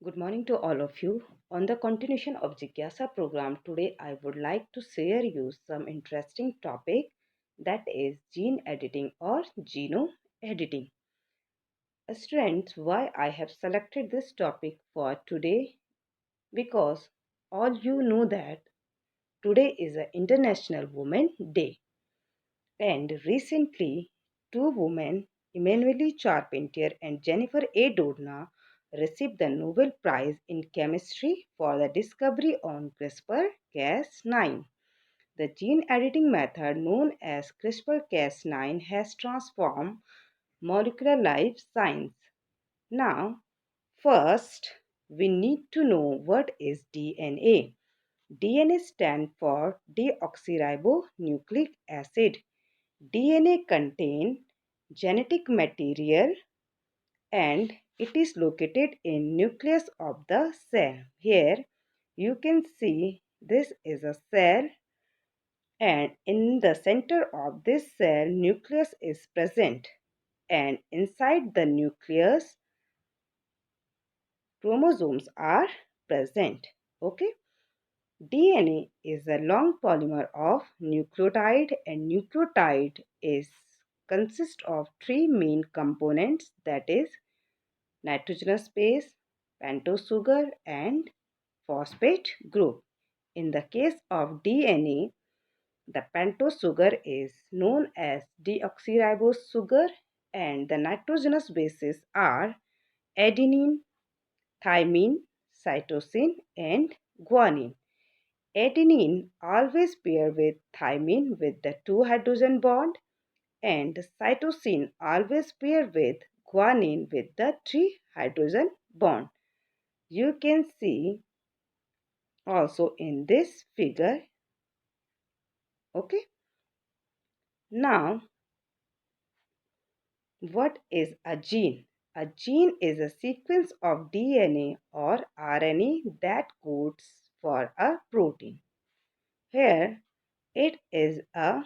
Good morning to all of you. On the continuation of Jigyasa program, today I would like to share you some interesting topic that is gene editing or genome editing. Students, why I have selected this topic for today? Because all you know that today is a International Women Day, and recently two women, Emmanuelle Charpentier and Jennifer A. Doudna, received the Nobel Prize in Chemistry for the discovery on CRISPR-Cas9. The gene editing method known as CRISPR-Cas9 has transformed molecular life science. Now, first, we need to know what is DNA. DNA stands for deoxyribonucleic acid. DNA contains genetic material and it is located in nucleus of the cell. Here you can see this is a cell, and in the center of this cell nucleus is present, and inside the nucleus chromosomes are present. Okay, DNA is a long polymer of nucleotide, and nucleotide is consist of three main components, that is nitrogenous base, pentose sugar and phosphate group. In the case of DNA, the pentose sugar is known as deoxyribose sugar and the nitrogenous bases are adenine, thymine, cytosine and guanine. Adenine always pair with thymine with the 2 hydrogen bond, and cytosine always pair with guanine with the 3 hydrogen bond. You can see also in this figure. Okay, now what is a gene? A gene is a sequence of DNA or RNA that codes for a protein. Here it is a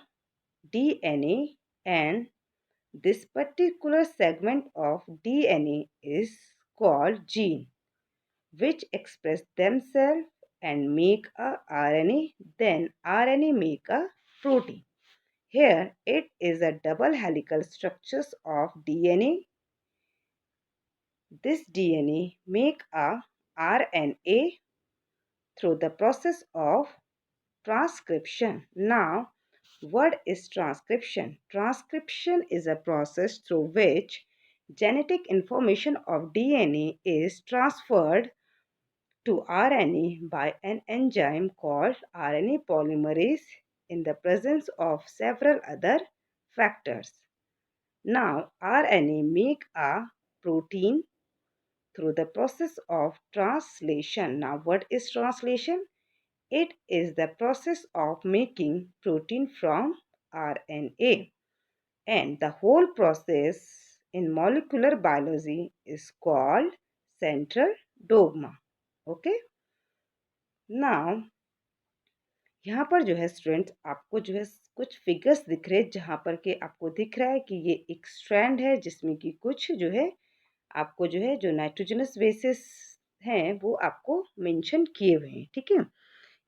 DNA, and this particular segment of DNA is called gene, which express themselves and make a RNA, then RNA make a protein. Here it is a double helical structures of DNA. This DNA make a RNA through the process of transcription. Now, what is transcription? Transcription is a process through which genetic information of DNA is transferred to RNA by an enzyme called RNA polymerase in the presence of several other factors. Now, RNA make a protein through the process of translation. Now, what is translation? It is the process of making protein from RNA. And the whole process in molecular biology is called central dogma. Okay? Now, यहाँ पर जो है students आपको जो है कुछ figures दिख रहे हैं, जहाँ पर के आपको दिख रहा है कि ये एक स्ट्रैंड है जिसमें कि कुछ जो है आपको जो है जो नाइट्रोजनस बेसिस हैं वो आपको मेंशन किए हुए हैं। ठीक है,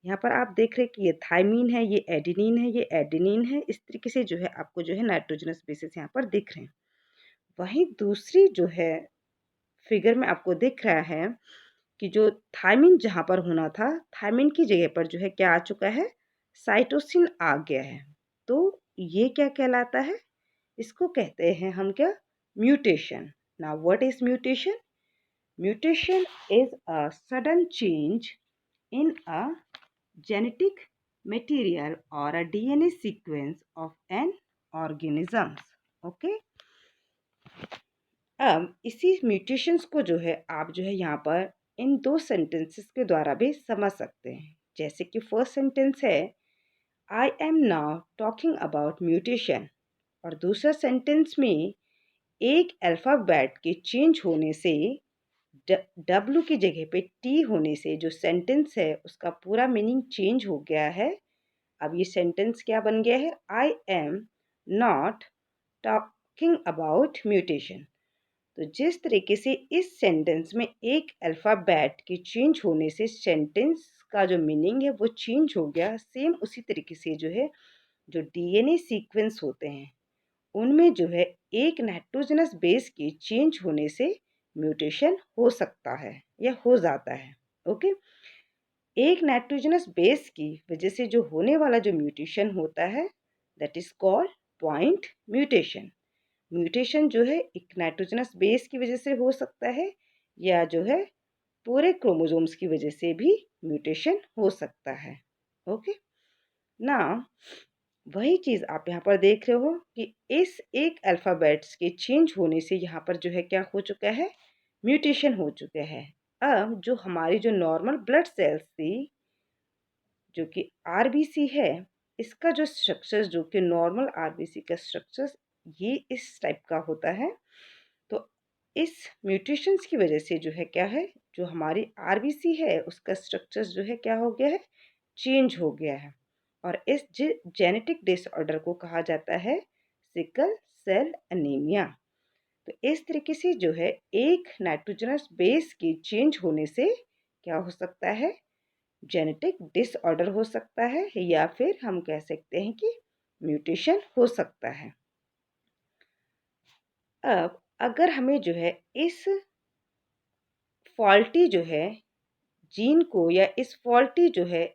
यहाँ पर आप देख रहे हैं कि ये थाइमीन है, ये एडेनिन है, ये एडेनिन है। इस तरीके से जो है आपको जो है नाइट्रोजनस बेसिस यहाँ पर दिख रहे हैं। वहीं दूसरी जो है फिगर में आपको दिख रहा है कि जो थायमिन जहाँ पर होना था, थायमिन की जगह पर जो है क्या आ चुका है, साइटोसिन आ गया है। तो ये क्या कहलाता है? इसको कहते हैं हम क्या, mutation. Now what is mutation? Mutation is a sudden change in a genetic material or a DNA sequence of an organism. Okay? अब इसी म्यूटेशंस को जो है आप जो है यहाँ पर इन दो सेंटेंसेस के द्वारा भी समझ सकते हैं। जैसे कि फर्स्ट सेंटेंस है, I am now talking about mutation, और दूसरा सेंटेंस में एक अल्फ़ाबेट के चेंज होने से डब्लू की जगह पे टी होने से जो सेंटेंस है उसका पूरा मीनिंग चेंज हो गया है। अब ये सेंटेंस क्या बन गया है, I am not talking about mutation. तो जिस तरीके से इस सेंटेंस में एक अल्फ़ाबेट के चेंज होने से सेंटेंस का जो मीनिंग है वो चेंज हो गया, सेम उसी तरीके से जो है जो डीएनए सीक्वेंस होते हैं उनमें जो है एक नाइट्रोजनस बेस के चेंज होने से म्यूटेशन हो सकता है या हो जाता है। ओके, एक नाइट्रोजनस बेस की वजह से जो होने वाला जो म्यूटेशन होता है that is called point mutation. Mutation जो है एक नाइट्रोजनस बेस की वजह से हो सकता है या जो है पूरे क्रोमोसोम्स की वजह से भी म्यूटेशन हो सकता है। ओके, ना वही चीज़ आप यहाँ पर देख रहे हो कि इस एक अल्फ़ाबेट्स के चेंज होने से यहाँ पर जो है क्या हो चुका है, म्यूटेशन हो चुका है। अब जो हमारी जो नॉर्मल ब्लड सेल्स थी जो कि आरबीसी है, इसका जो स्ट्रक्चर जो कि नॉर्मल आरबीसी का स्ट्रक्चर ये इस टाइप का होता है। तो इस म्यूटेशंस की वजह से जो है क्या है, जो हमारी आरबीसी है उसका स्ट्रक्चर जो है क्या हो गया है, चेंज हो गया है। और इस जेनेटिक डिसऑर्डर को कहा जाता है सिकल सेल एनीमिया। तो इस तरीके से जो है एक नाइट्रोजनस बेस के चेंज होने से क्या हो सकता है, जेनेटिक डिसऑर्डर हो सकता है या फिर हम कह सकते हैं कि म्यूटेशन हो सकता है। अब अगर हमें जो है इस फॉल्टी जो है जीन को या इस फॉल्टी जो है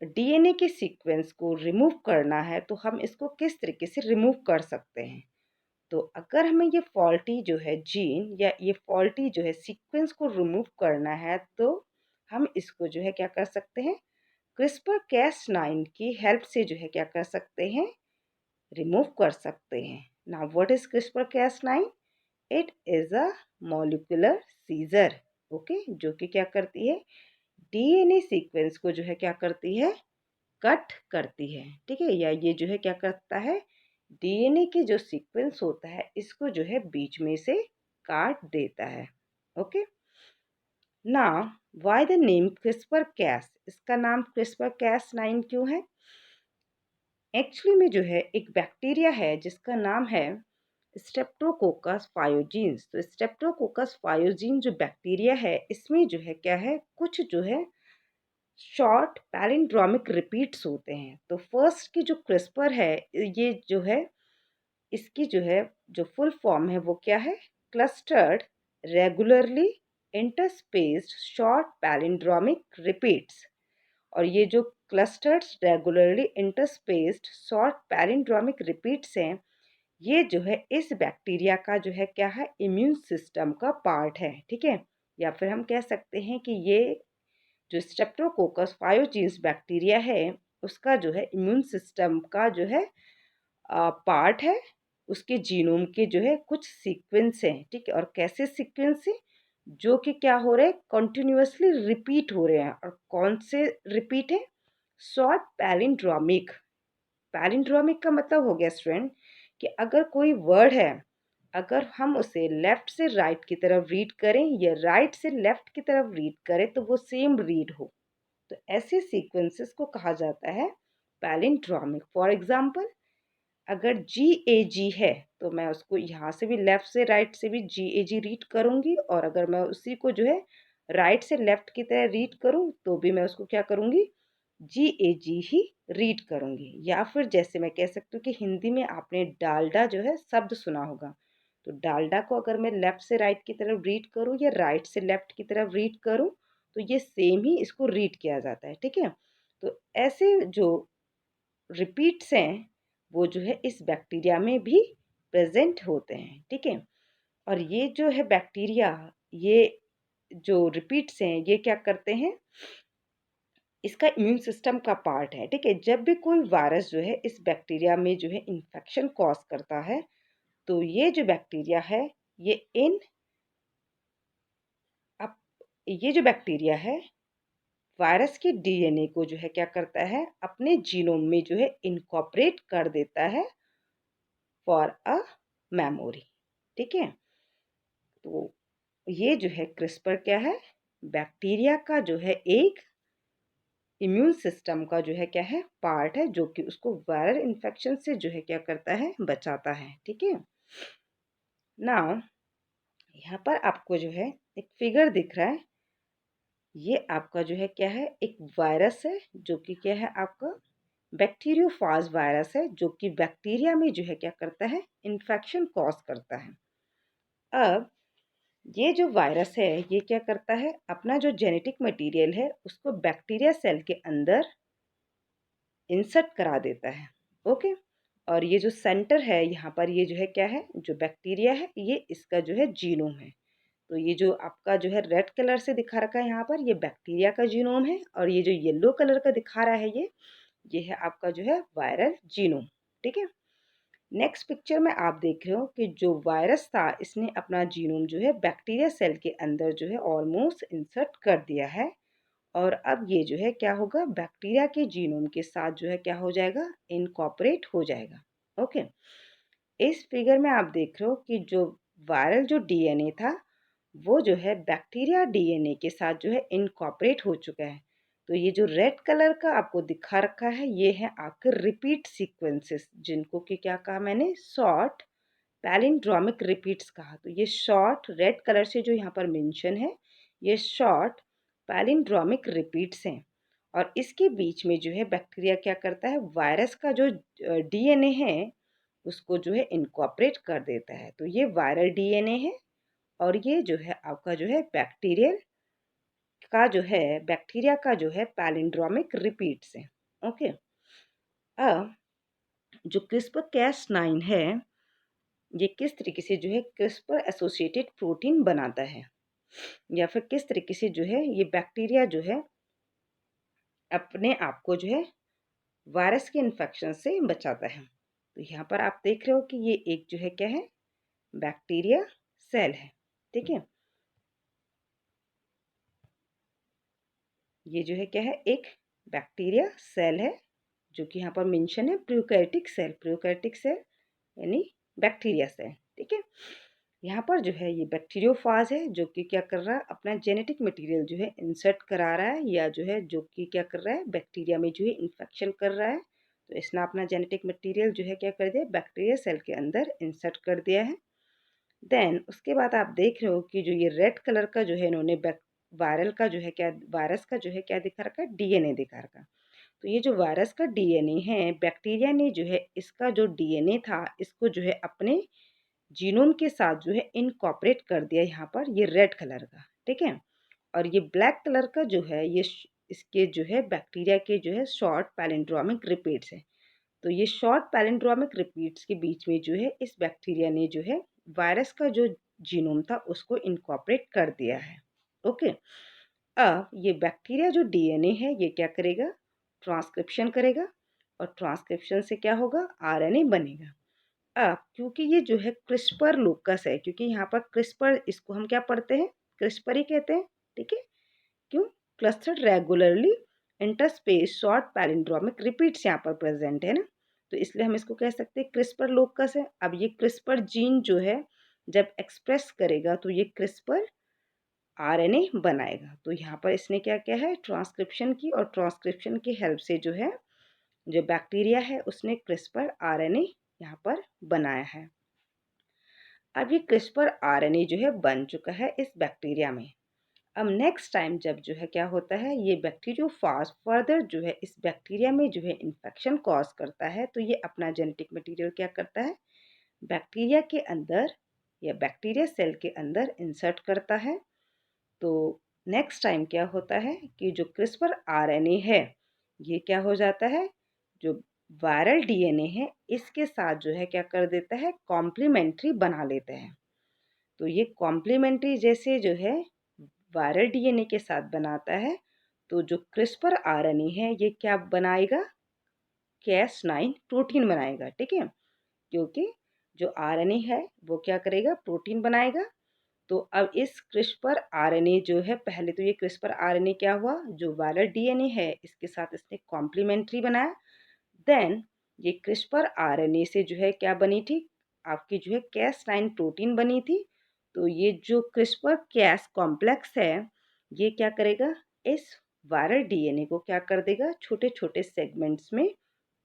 डीएनए के सीक्वेंस को रिमूव करना है तो हम इसको किस तरीके से रिमूव कर सकते हैं। तो अगर हमें ये फॉल्टी जो है जीन या ये फॉल्टी जो है सीक्वेंस को रिमूव करना है तो हम इसको जो है क्या कर सकते हैं, क्रिस्पर कैस 9 की हेल्प से जो है क्या कर सकते हैं, रिमूव कर सकते हैं। Now what is CRISPR Cas 9? It is a molecular scissor. Okay, जो कि क्या करती है, डीएनए सीक्वेंस को जो है क्या करती है, कट करती है। ठीक है, या ये जो है क्या करता है, डीएनए के जो सीक्वेंस होता है इसको जो है बीच में से काट देता है। ओके, ना why the name CRISPR Cas, इसका नाम क्रिस्पर कैस 9 क्यों है? एक्चुअली में जो है एक बैक्टीरिया है जिसका नाम है स्ट्रेप्टोकोकस फायोजीन्स। तो स्ट्रेप्टोकोकस फायोजीन जो बैक्टीरिया है इसमें जो है क्या है, कुछ जो है शॉर्ट पैलिंड्रोमिक रिपीट्स होते हैं। तो फर्स्ट की जो क्रिस्पर है ये जो है इसकी जो है जो फुल फॉर्म है वो क्या है, clustered regularly interspaced short palindromic repeats. और ये जो clustered regularly interspaced short palindromic repeats हैं ये जो है इस बैक्टीरिया का जो है क्या है, इम्यून सिस्टम का पार्ट है। ठीक है, या फिर हम कह सकते हैं कि ये जो स्ट्रेप्टोकोकस फायोजीन्स बैक्टीरिया है उसका जो है इम्यून सिस्टम का जो है पार्ट है। उसके जीनोम के जो है कुछ सीक्वेंस हैं। ठीक है, और कैसे सीक्वेंस है जो कि क्या हो रहे हैं, कंटिन्यूअसली रिपीट हो रहे हैं। और कौन से रिपीट है, शॉर्ट पैलिंड्रोमिक। पैलिंड्रोमिक का मतलब हो गया स्टूडेंट कि अगर कोई वर्ड है, अगर हम उसे लेफ्ट से राइट की तरफ रीड करें या राइट से लेफ्ट की तरफ रीड करें तो वो सेम रीड हो, तो ऐसे सीक्वेंसेस को कहा जाता है पैलिंड्रोमिक। फॉर एग्जांपल, अगर जी ए जी है तो मैं उसको यहाँ से भी लेफ्ट से राइट से भी जी ए जी रीड करूँगी, और अगर मैं उसी को जो है राइट से लेफ्ट की तरह रीड करूँ तो भी मैं उसको क्या करूँगी, जी ए जी ही रीड करूँगी। या फिर जैसे मैं कह सकती हूँ कि हिंदी में आपने डालडा जो है शब्द सुना होगा, तो डालडा को अगर मैं लेफ्ट से राइट की तरफ रीड करूँ या राइट से लेफ्ट की तरफ रीड करूँ तो ये सेम ही इसको रीड किया जाता है। ठीक है, तो ऐसे जो रिपीट्स हैं वो जो है इस बैक्टीरिया में भी प्रेजेंट होते हैं। ठीक है, और ये जो है बैक्टीरिया, ये जो रिपीट्स हैं ये क्या करते हैं, इसका इम्यून सिस्टम का पार्ट है। ठीक है, जब भी कोई वायरस जो है इस बैक्टीरिया में जो है इन्फेक्शन कॉज करता है तो ये जो बैक्टीरिया है ये इन अप ये जो बैक्टीरिया है वायरस के डीएनए को जो है क्या करता है, अपने जीनोम में जो है इनकॉर्पोरेट कर देता है फॉर अ मेमोरी। ठीक है, तो ये जो है क्रिस्पर क्या है, बैक्टीरिया का जो है एक इम्यून सिस्टम का जो है क्या है, पार्ट है जो कि उसको वायरल इन्फेक्शन से जो है क्या करता है, बचाता है। ठीक है, नाउ यहाँ पर आपको जो है एक फिगर दिख रहा है, ये आपका जो है क्या है, एक वायरस है जो कि क्या है आपका बैक्टीरियोफाज वायरस है, जो कि बैक्टीरिया में जो है क्या करता है, इन्फेक्शन कॉज करता है। अब ये जो वायरस है ये क्या करता है, अपना जो जेनेटिक मटेरियल है उसको बैक्टीरिया सेल के अंदर इंसर्ट करा देता है। ओके, और ये जो सेंटर है यहाँ पर, ये जो है क्या है, जो बैक्टीरिया है ये इसका जो है जीनोम है। तो ये जो आपका जो है रेड कलर से दिखा रखा है यहाँ पर, ये बैक्टीरिया का जीनोम है, और ये जो येलो कलर का दिखा रहा है ये है आपका जो है वायरल जीनोम। ठीक है, नेक्स्ट पिक्चर में आप देख रहे हो कि जो वायरस था इसने अपना जीनोम जो है बैक्टीरिया सेल के अंदर जो है ऑलमोस्ट इंसर्ट कर दिया है, और अब ये जो है क्या होगा, बैक्टीरिया के जीनोम के साथ जो है क्या हो जाएगा, इनकॉर्पोरेट हो जाएगा। ओके, इस फिगर में आप देख रहे हो कि जो वायरल जो डीएनए था वो जो है बैक्टीरिया डीएनए के साथ जो है इनकॉर्पोरेट हो चुका है। तो ये जो रेड कलर का आपको दिखा रखा है ये है आपके रिपीट सीक्वेंसेस, जिनको कि क्या कहा मैंने, शॉर्ट पैलिंड्रोमिक रिपीट्स कहा। तो ये शॉर्ट रेड कलर से जो यहाँ पर मेंशन है ये शॉर्ट पैलिंड्रोमिक रिपीट्स हैं, और इसके बीच में जो है बैक्टीरिया क्या करता है, वायरस का जो डीएनए है उसको जो है इनकॉर्पोरेट कर देता है। तो ये वायरल डीएनए है, और ये जो है आपका जो है बैक्टीरियल का जो है, बैक्टीरिया का जो है पैलिंड्रोमिक रिपीट्स है। ओके, अब जो क्रिस्पर कैस 9 है ये किस तरीके से जो है क्रिस्पर एसोसिएटेड प्रोटीन बनाता है, या फिर किस तरीके से जो है ये बैक्टीरिया जो है अपने आप को जो है वायरस के इन्फेक्शन से बचाता है। तो यहाँ पर आप देख रहे हो कि ये एक जो है क्या है, बैक्टीरिया सेल है। ठीक है, ये जो है क्या है, एक बैक्टीरिया सेल है, जो कि यहाँ पर मेंशन है प्रोकैरियोटिक सेल, प्रोकैरियोटिक सेल यानी बैक्टीरिया सेल। ठीक है, यहाँ पर जो है ये बैक्टीरियोफाज है जो कि क्या कर रहा है, अपना जेनेटिक मटेरियल जो है इंसर्ट करा रहा है, या जो है जो कि क्या कर रहा है, बैक्टीरिया में जो है इन्फेक्शन कर रहा है। तो इसने अपना जेनेटिक मटेरियल जो है क्या कर दिया, बैक्टीरिया सेल के अंदर इंसर्ट कर दिया है। देन उसके बाद आप देख रहे हो कि जो ये रेड कलर का जो है इन्होंने वायरल का जो है क्या, वायरस का जो है क्या दिखा रखा है, डीएनए दिखा रखा। तो ये जो वायरस का डीएनए है, बैक्टीरिया ने जो है इसका जो डीएनए था इसको जो है अपने जीनोम के साथ जो है इनकॉर्पोरेट कर दिया यहाँ पर, ये रेड कलर का। ठीक है, और ये ब्लैक कलर का जो है ये इसके जो है बैक्टीरिया के जो है शॉर्ट पैलिंड्रोमिक रिपीट्स है। तो ये शॉर्ट पैलिंड्रोमिक रिपीट्स के बीच में जो है इस बैक्टीरिया ने जो है वायरस का जो जीनोम था उसको इनकॉर्पोरेट कर दिया है। ओके, अब ये बैक्टीरिया जो डीएनए है ये क्या करेगा, ट्रांसक्रिप्शन करेगा, और ट्रांसक्रिप्शन से क्या होगा, आरएनए बनेगा। अब क्योंकि ये जो है क्रिस्पर लोकस है, क्योंकि यहाँ पर क्रिस्पर इसको हम क्या पढ़ते हैं, क्रिस्पर ही कहते हैं। ठीक है, क्यों, clustered regularly interspace short palindromic repeats यहाँ पर प्रेजेंट है ना, तो इसलिए हम इसको कह सकते हैं क्रिस्पर लोकस है। अब ये क्रिस्पर जीन जो है जब एक्सप्रेस करेगा तो ये क्रिस्पर आरएनए बनाएगा। तो यहाँ पर इसने क्या किया है, ट्रांसक्रिप्शन की, और ट्रांसक्रिप्शन की हेल्प से जो है जो बैक्टीरिया है उसने क्रिस्पर आरएनए यहाँ पर बनाया है। अब ये क्रिस्पर आरएनए जो है बन चुका है इस बैक्टीरिया में। अब नेक्स्ट टाइम जब जो है क्या होता है, ये बैक्टीरियोफाज फर्दर जो है इस बैक्टीरिया में जो है इन्फेक्शन कॉज करता है, तो ये अपना जेनेटिक मटेरियल क्या करता है, बैक्टीरिया के अंदर या बैक्टीरिया सेल के अंदर इंसर्ट करता है। तो नेक्स्ट टाइम क्या होता है कि जो क्रिस्पर आरएनए है ये क्या हो जाता है, जो वायरल डीएनए है इसके साथ जो है क्या कर देता है, कॉम्प्लीमेंट्री बना लेते हैं। तो ये कॉम्प्लीमेंट्री जैसे जो है वायरल डीएनए के साथ बनाता है, तो जो क्रिस्पर आरएनए है ये क्या बनाएगा, Cas9 प्रोटीन बनाएगा। ठीक है, क्योंकि जो आरएनए है वो क्या करेगा, प्रोटीन बनाएगा। तो अब इस क्रिस्पर आरएनए जो है, पहले तो ये क्रिस्पर आरएनए क्या हुआ, जो वायरल डीएनए है इसके साथ इसने कॉम्प्लीमेंट्री बनाया। देन ये क्रिस्पर आरएनए से जो है क्या बनी थी, आपकी जो है Cas9 प्रोटीन बनी थी। तो ये जो क्रिस्पर कैस कॉम्प्लेक्स है ये क्या करेगा, इस वायरल डीएनए को क्या कर देगा, छोटे छोटे सेगमेंट्स में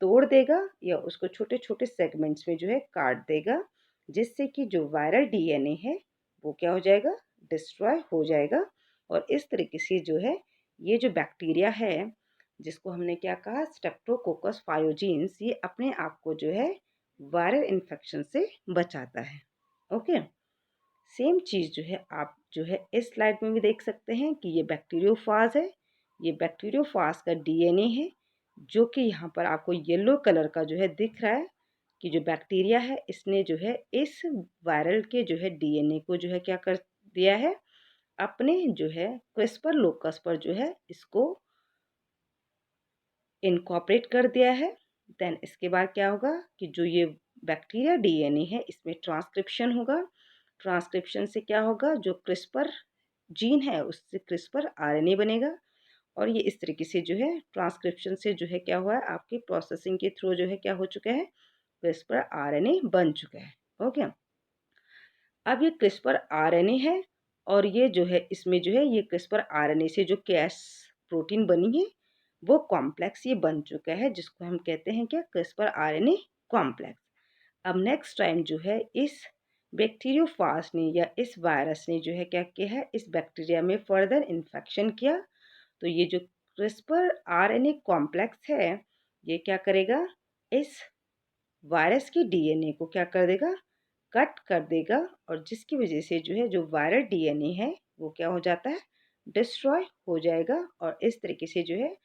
तोड़ देगा, या उसको छोटे छोटे सेगमेंट्स में जो है काट देगा, जिससे कि जो वायरल डीएनए है वो क्या हो जाएगा, डिस्ट्रॉय हो जाएगा। और इस तरीके से जो है ये जो बैक्टीरिया है जिसको हमने क्या कहा, स्ट्रेप्टोकोकस पायोजीन्स, ये अपने आप को जो है वायरल इन्फेक्शन से बचाता है। ओके, सेम चीज़ जो है आप जो है इस स्लाइड में भी देख सकते हैं कि ये बैक्टीरियोफाज है। ये बैक्टीरियोफाज का डीएनए है जो कि यहाँ पर आपको येलो कलर का जो है दिख रहा है कि जो बैक्टीरिया है इसने जो है इस वायरल के जो है डीएनए को जो है क्या कर दिया है, अपने जो है क्रिस्पर लोकस पर जो है इसको इनकॉर्पोरेट कर दिया है। देन इसके बाद क्या होगा कि जो ये बैक्टीरिया डीएनए है इसमें ट्रांसक्रिप्शन होगा। ट्रांसक्रिप्शन से क्या होगा, जो क्रिस्पर जीन है उससे क्रिस्पर आरएनए बनेगा। और ये इस तरीके से जो है ट्रांसक्रिप्शन से जो है क्या हुआ है, आपकी प्रोसेसिंग के थ्रू जो है क्या हो चुका है, क्रिस्पर आरएनए बन चुका है। ओके, अब ये क्रिस्पर आरएनए है और ये जो है इसमें जो है ये क्रिस्पर आरएनए से जो कैस प्रोटीन बनी है वो कॉम्प्लेक्स ये बन चुका है जिसको हम कहते हैं क्या, क्रिस्पर आरएनए कॉम्प्लेक्स। अब नेक्स्ट टाइम जो है इस बैक्टीरियोफाज ने या इस वायरस ने जो है क्या किया है, इस बैक्टीरिया में फर्दर इन्फेक्शन किया तो ये जो क्रिस्पर आरएनए कॉम्प्लेक्स है ये क्या करेगा, इस वायरस के डीएनए को क्या कर देगा, कट कर देगा। और जिसकी वजह से जो है जो वायरल डीएनए है वो क्या हो जाता है, डिस्ट्रॉय हो जाएगा। और इस तरीके से जो है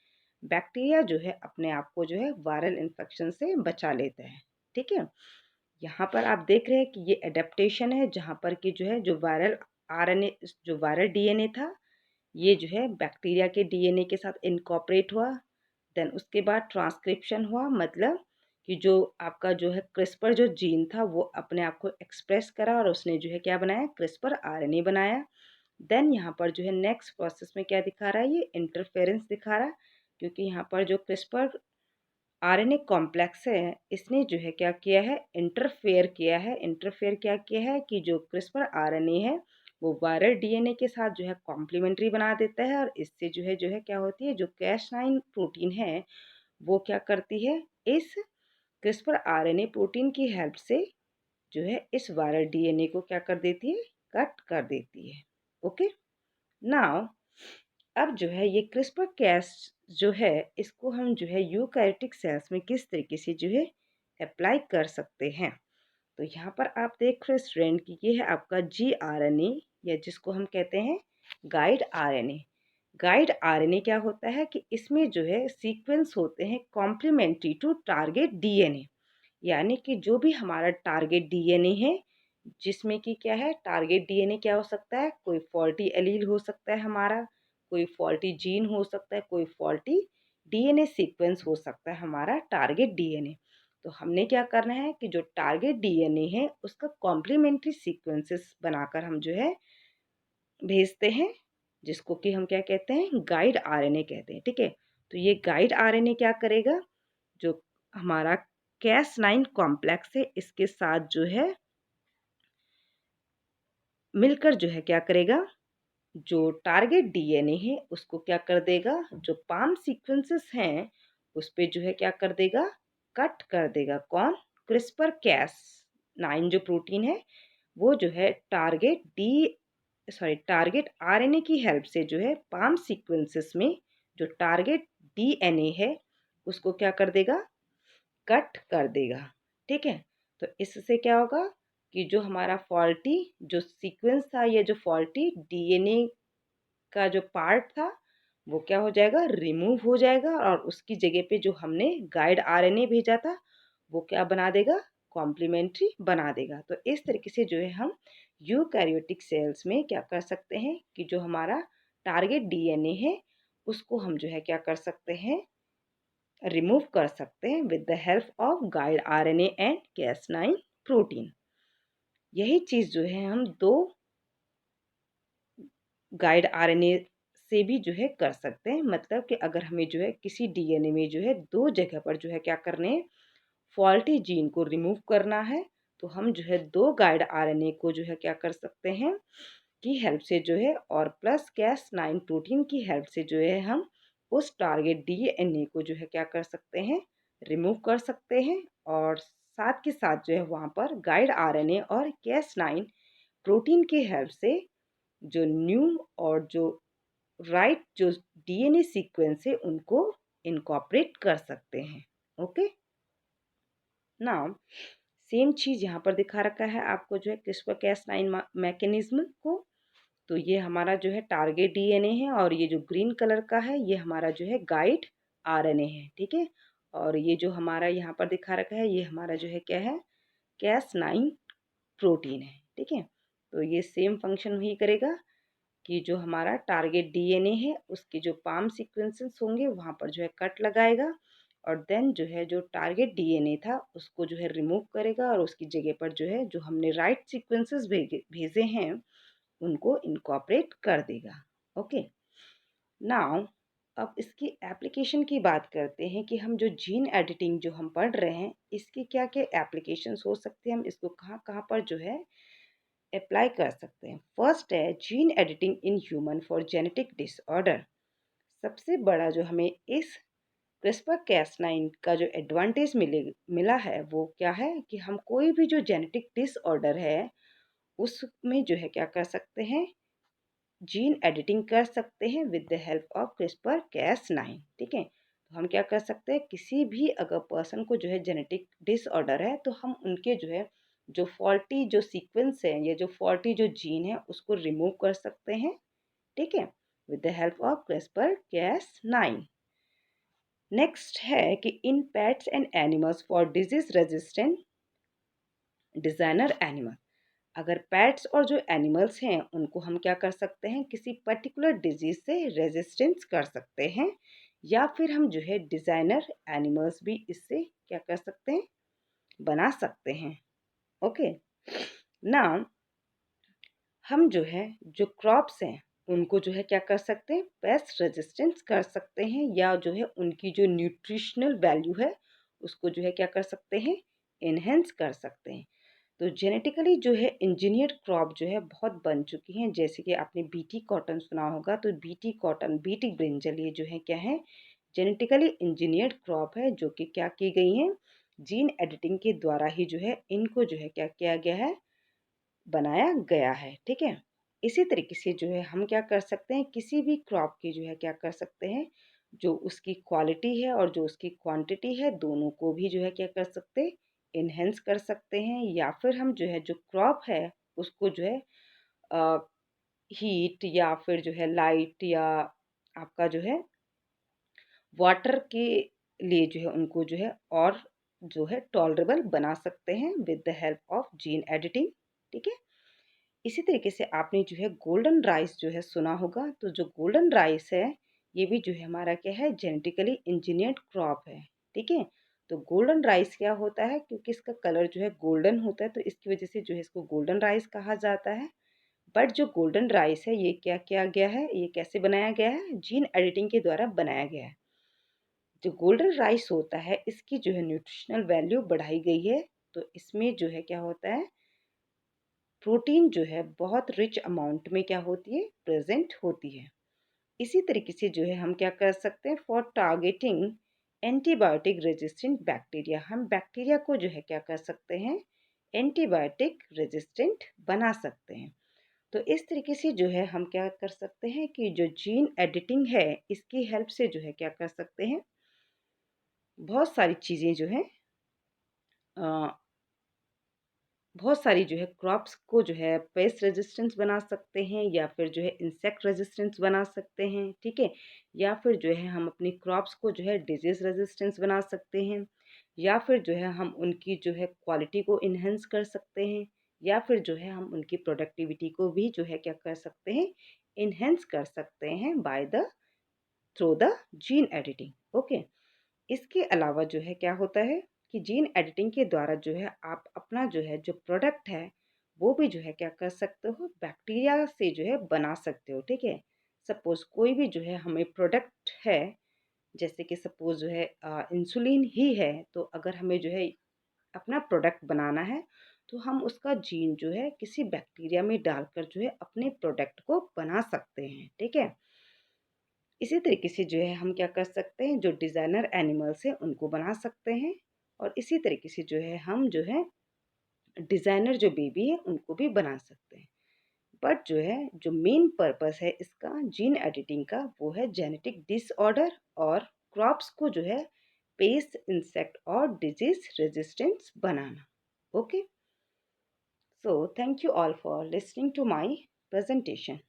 बैक्टीरिया जो है अपने आप को जो है वायरल इन्फेक्शन से बचा लेता है। ठीक है, यहाँ पर आप देख रहे हैं कि ये एडेप्टेशन है जहाँ पर कि जो है जो वायरल आरएनए, जो वायरल डीएनए था ये जो है बैक्टीरिया के डीएनए के साथ इनकॉर्पोरेट हुआ। देन उसके बाद ट्रांसक्रिप्शन हुआ, मतलब कि जो आपका जो है क्रिस्पर जो जीन था वो अपने आप को एक्सप्रेस करा और उसने जो है क्या बनाया, क्रिस्पर आरएनए बनाया। देन यहाँ पर जो है नेक्स्ट प्रोसेस में क्या दिखा रहा है, ये इंटरफेरेंस दिखा रहा है क्योंकि यहाँ पर जो क्रिस्पर आरएनए कॉम्प्लेक्स है इसने जो है क्या किया है, इंटरफेयर किया है। इंटरफेयर क्या किया है कि जो क्रिस्पर आरएनए है वो वायरल डीएनए के साथ जो है कॉम्प्लीमेंट्री बना देता है और इससे जो है क्या होती है, जो कैस9 प्रोटीन है वो क्या करती है, इस क्रिस्पर आरएनए प्रोटीन की हेल्प से जो है इस वायरल डीएनए को क्या कर देती है, कट कर देती है। ओके, नाउ अब जो है ये क्रिस्पर कैस जो है इसको हम जो है यूकैरियोटिक सेल्स में किस तरीके से जो है अप्लाई कर सकते हैं। तो यहाँ पर आप देख रहे हैं स्टूडेंट कि ये है आपका जीआरएनए या जिसको हम कहते हैं गाइड आरएनए। गाइड आरएनए क्या होता है कि इसमें जो है सीक्वेंस होते हैं कॉम्प्लीमेंट्री टू टारगेट डीएनए, यानी कि जो भी हमारा टारगेट डीएनए है जिसमें कि क्या है, टारगेट डीएनए क्या हो सकता है, कोई फॉल्टी एलील हो सकता है हमारा, कोई फॉल्टी जीन हो सकता है, कोई फॉल्टी डीएनए सीक्वेंस हो सकता है हमारा टारगेट डीएनए। तो हमने क्या करना है कि जो टारगेट डीएनए है उसका कॉम्प्लीमेंट्री सीक्वेंसेस बनाकर हम जो है भेजते हैं जिसको कि हम क्या कहते हैं, गाइड आरएनए कहते हैं। ठीक है, तो ये गाइड आरएनए क्या करेगा, जो हमारा कैस9 कॉम्प्लेक्स है इसके साथ जो है मिलकर जो है क्या करेगा, जो टारगेट डीएनए है उसको क्या कर देगा, जो पाम सीक्वेंसेस हैं उस पे जो है क्या कर देगा, कट कर देगा। कौन, क्रिस्पर कैस 9 जो प्रोटीन है वो जो है टारगेट आरएनए की हेल्प से जो है पाम सीक्वेंसेस में जो टारगेट डीएनए है उसको क्या कर देगा, कट कर देगा। ठीक है, तो इससे क्या होगा कि जो हमारा फॉल्टी जो सीक्वेंस था या जो फॉल्टी डीएनए का जो पार्ट था वो क्या हो जाएगा, रिमूव हो जाएगा और उसकी जगह पे जो हमने गाइड आरएनए भेजा था वो क्या बना देगा, कॉम्प्लीमेंट्री बना देगा। तो इस तरीके से जो है हम यूकैरियोटिक सेल्स में क्या कर सकते हैं कि जो हमारा टारगेट डीएनए है उसको हम जो है क्या कर सकते हैं, रिमूव कर सकते हैं with the help of guide RNA and Cas nine protein. यही चीज़ जो है हम दो गाइड आरएनए से भी जो है कर सकते हैं, मतलब कि अगर हमें जो है किसी डीएनए में जो है दो जगह पर जो है क्या करने हैं, फॉल्टी जीन को रिमूव करना है तो हम जो है दो गाइड आरएनए को जो है क्या कर सकते हैं की हेल्प से जो है और प्लस कैस9 प्रोटीन की हेल्प से जो है हम उस टारगेट डीएनए को जो है क्या कर सकते हैं, रिमूव कर सकते हैं। और साथ के साथ जो है वहाँ पर गाइड आरएनए और कैस9 प्रोटीन की हेल्प से जो न्यू और जो राइट जो डीएनए सीक्वेंस है उनको इनकॉर्पोरेट कर सकते हैं। ओके, नाउ सेम चीज़ यहाँ पर दिखा रखा है आपको जो है क्रिस्पर कैस9 मैकेनिज्म को। तो ये हमारा जो है टारगेट डीएनए है और ये जो ग्रीन कलर का है ये हमारा जो है गाइड आरएनए है, ठीक है। और ये जो हमारा यहाँ पर दिखा रखा है ये हमारा जो है क्या है, कैस9 प्रोटीन है, ठीक है। तो ये सेम फंक्शन वही करेगा कि जो हमारा टारगेट डीएनए है उसके जो पाम सीक्वेंसेस होंगे वहाँ पर जो है कट लगाएगा और देन जो है जो टारगेट डीएनए था उसको जो है रिमूव करेगा और उसकी जगह पर जो है जो हमने राइट सीक्वेंसेस भेजे हैं उनको इनकॉर्पोरेट कर देगा। ओके, नाउ अब इसकी एप्लीकेशन की बात करते हैं कि हम जो जीन एडिटिंग जो हम पढ़ रहे हैं इसकी क्या क्या एप्लीकेशंस हो सकते हैं, हम इसको कहाँ कहाँ पर जो है अप्लाई कर सकते हैं। फर्स्ट है gene editing in human for genetic disorder. सबसे बड़ा जो हमें इस क्रिस्पर कैस9 का जो एडवांटेज मिला है वो क्या है कि हम कोई भी जो जेनेटिक डिसऑर्डर है उसमें जो है क्या कर सकते हैं, जीन एडिटिंग कर सकते हैं with the help of CRISPR Cas nine, ठीक है। तो हम क्या कर सकते हैं, किसी भी अगर पर्सन को जो है जेनेटिक डिसऑर्डर है तो हम उनके जो है जो फॉल्टी जो सीक्वेंस है या जो फॉल्टी जो जीन है उसको रिमूव कर सकते हैं, ठीक है, with the help of CRISPR Cas nine. Next है कि in pets and animals for disease resistant designer animal. अगर पेट्स और जो एनिमल्स हैं उनको हम क्या कर सकते हैं, किसी पर्टिकुलर डिजीज से रेजिस्टेंस कर सकते हैं या फिर हम जो है डिजाइनर एनिमल्स भी इससे क्या कर सकते हैं, बना सकते हैं। ओके, नाउ हम जो है जो क्रॉप्स हैं उनको जो है क्या कर सकते हैं, पेस्ट रेजिस्टेंस कर सकते हैं या जो है उनकी जो न्यूट्रिशनल वैल्यू है उसको जो है क्या कर सकते हैं, इनहेंस कर सकते हैं। तो जेनेटिकली जो है इंजीनियर्ड क्रॉप जो है बहुत बन चुकी हैं, जैसे कि आपने बीटी कॉटन सुना होगा, तो बीटी कॉटन, बीटी ब्रिंजल ये जो है क्या है, जेनेटिकली इंजीनियर्ड क्रॉप है जो कि क्या की गई हैं, जीन एडिटिंग के द्वारा ही जो है इनको जो है क्या किया गया है, बनाया गया है, ठीक है। इसी तरीके से जो है हम क्या कर सकते हैं, किसी भी क्रॉप की जो है क्या कर सकते हैं, जो उसकी क्वालिटी है और जो उसकी क्वांटिटी है दोनों को भी जो है क्या कर सकते हैं, इन्हेंस कर सकते हैं। या फिर हम जो है जो क्रॉप है उसको जो है हीट या फिर जो है लाइट या आपका जो है वाटर के लिए जो है उनको जो है और जो है टॉलरेबल बना सकते हैं with the help of gene editing, ठीक है। इसी तरीके से आपने जो है गोल्डन राइस जो है सुना होगा, तो जो गोल्डन राइस है ये भी जो है हमारा क्या है, जेनेटिकली इंजीनियर्ड क्रॉप है, ठीक है। तो गोल्डन राइस क्या होता है, क्योंकि इसका कलर जो है गोल्डन होता है तो इसकी वजह से जो है इसको गोल्डन राइस कहा जाता है। बट जो गोल्डन राइस है ये क्या किया गया है, ये कैसे बनाया गया है, जीन एडिटिंग के द्वारा बनाया गया है। जो गोल्डन राइस होता है इसकी जो है न्यूट्रिशनल वैल्यू बढ़ाई गई है, तो इसमें जो है क्या होता है, प्रोटीन जो है बहुत रिच अमाउंट में क्या होती है, प्रेजेंट होती है। इसी तरीके से जो है हम क्या कर सकते हैं, for targeting antibiotic resistant bacteria, हम बैक्टीरिया को जो है क्या कर सकते हैं, एंटीबायोटिक रेजिस्टेंट बना सकते हैं। तो इस तरीके से जो है हम क्या कर सकते हैं कि जो जीन एडिटिंग है इसकी हेल्प से जो है क्या कर सकते हैं, बहुत सारी चीज़ें जो है बहुत सारी जो है क्रॉप्स को जो है पेस्ट रेजिस्टेंस बना सकते हैं या फिर जो है इंसेक्ट रेजिस्टेंस बना सकते हैं, ठीक है। या फिर जो है हम अपनी क्रॉप्स को जो है डिजीज रेजिस्टेंस बना सकते हैं या फिर जो है हम उनकी जो है क्वालिटी को इन्हेंस कर सकते हैं या फिर जो है हम उनकी प्रोडक्टिविटी को भी जो है क्या कर सकते हैं, इन्हेंस कर सकते हैं by the through the gene editing. Okay, इसके अलावा जो है क्या होता है कि जीन एडिटिंग के द्वारा जो है आप अपना जो है जो प्रोडक्ट है वो भी जो है क्या कर सकते हो, बैक्टीरिया से जो है बना सकते हो, ठीक है। सपोज कोई भी जो है हमें प्रोडक्ट है, जैसे कि सपोज जो है इंसुलिन ही है, तो अगर हमें जो है अपना प्रोडक्ट बनाना है तो हम उसका जीन जो है किसी बैक्टीरिया में डालकर जो है अपने प्रोडक्ट को बना सकते हैं, ठीक है। इसी तरीके से जो है हम क्या कर सकते हैं, जो डिज़ाइनर एनिमल्स हैं उनको बना सकते हैं और इसी तरीके से जो है हम जो है डिज़ाइनर जो बेबी है उनको भी बना सकते हैं। बट जो है जो मेन पर्पस है इसका जीन एडिटिंग का वो है जेनेटिक डिसऑर्डर और क्रॉप्स को जो है पेस्ट इंसेक्ट और disease resistance banana. Okay, so thank you all for listening to my presentation.